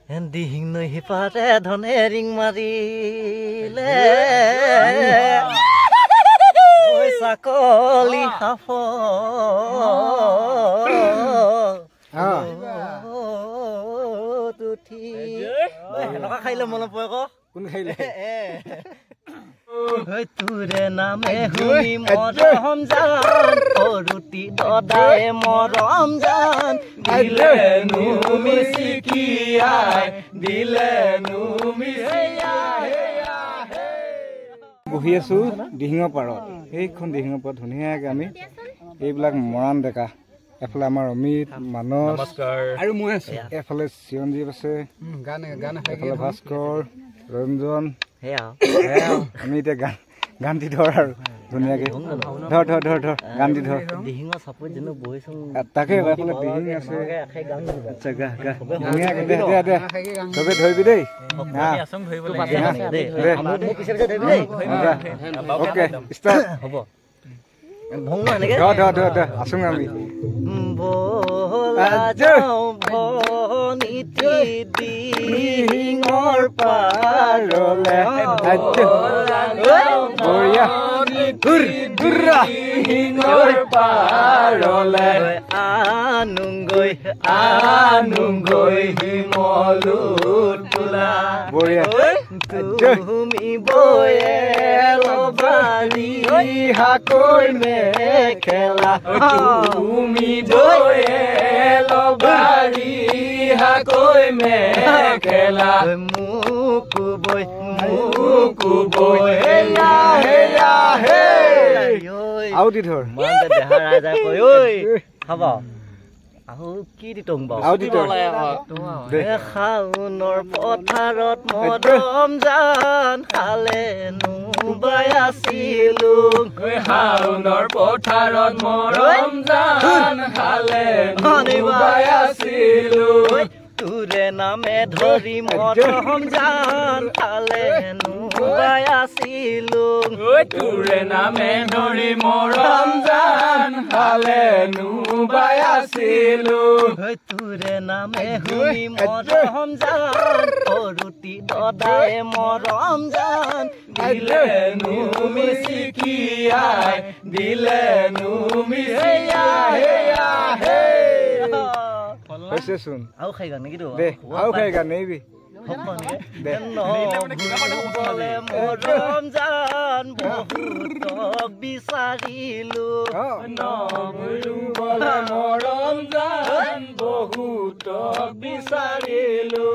দিহিং নৈ সিপাৰে ধনে ৰিং মাৰিলে ঐ চাকলি সাফ উঠি সেনেকুৱা খাইলে মনত পৰে আকৌ কোন খাইলে তোৰে নামে শুনি মৰম জান সৰুটি দদায়ে মৰম জান দিলে নুমি চিকিয়াই দিলে নুমি বহি আছো দিহিঙৰ পাৰত এইখন দিহিঙৰ পাৰত ধুনীয়াকৈ আমি এইবিলাক মৰাণ ডেকা এফালে আমাৰ অমিত মানস আৰু মই আছো এফালে চিৰঞ্জীৱ আছে এফালে ভাস্কৰ ৰঞ্জন আমি এতিয়া গান দি ধৰ আৰু ধুনীয়াকে ধৰ ধৰ ধৰ ধৰ গান দি ধৰ তাকে এফালে দিহিং আছে আচ্ছা গা গা ধুনীয়াকে দে দে দে চবে ধৰিবি দেই অ'কে ষ্টাৰ্ট হ'ব আছোং আমি দিহিঙৰ পাৰলে দিহিঙৰ পাৰলে আনুংগৈ আনুংগৈ হিমলু তোলা তুমি বয়ে লবাৰী হাকৈ মেখেলা তুমি বয়ে লবাৰী হাকৈ মেখেলা মুকু বৈ আও দি ধৰ দেহা ৰাজা কয় ঐ হ'ব আহো কি দি টং বাও শাওনৰ পথাৰত মৰম জান খালে নুবাই আছিলো শাওনৰ পথাৰত মৰম জান খালে নুবাই আছিলো তোৰে নামে ধৰি মৰম জান খালে নুবাই আছিলো তোৰে নামে ধৰি মৰম জান খালে নুবাই আছিলো তোৰে নামে শুনি মৰম জান সৰুটি দদায়ে মৰম জান দিলে নুমি চিকিয়াই দিলে নুমি চোন আও খাই গান নেকি দে আও খাই গান নেবি মৰম জান বহুতক বিচাৰিলো মৰম জান বহুতক বিচাৰিলো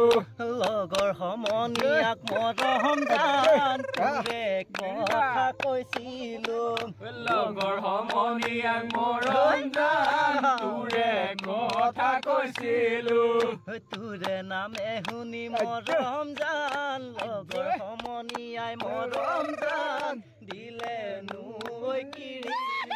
লগৰ সমনীয়াক মৰম জান তোৰে কথা কৈছিলো লগৰ সমনীয়াক মৰম জান তোৰে কথা কৈছিলো তোৰে নামে শুনি মৰম জান লগৰ সমনীয়াই মৰম জান দিলে নৈ কিৰি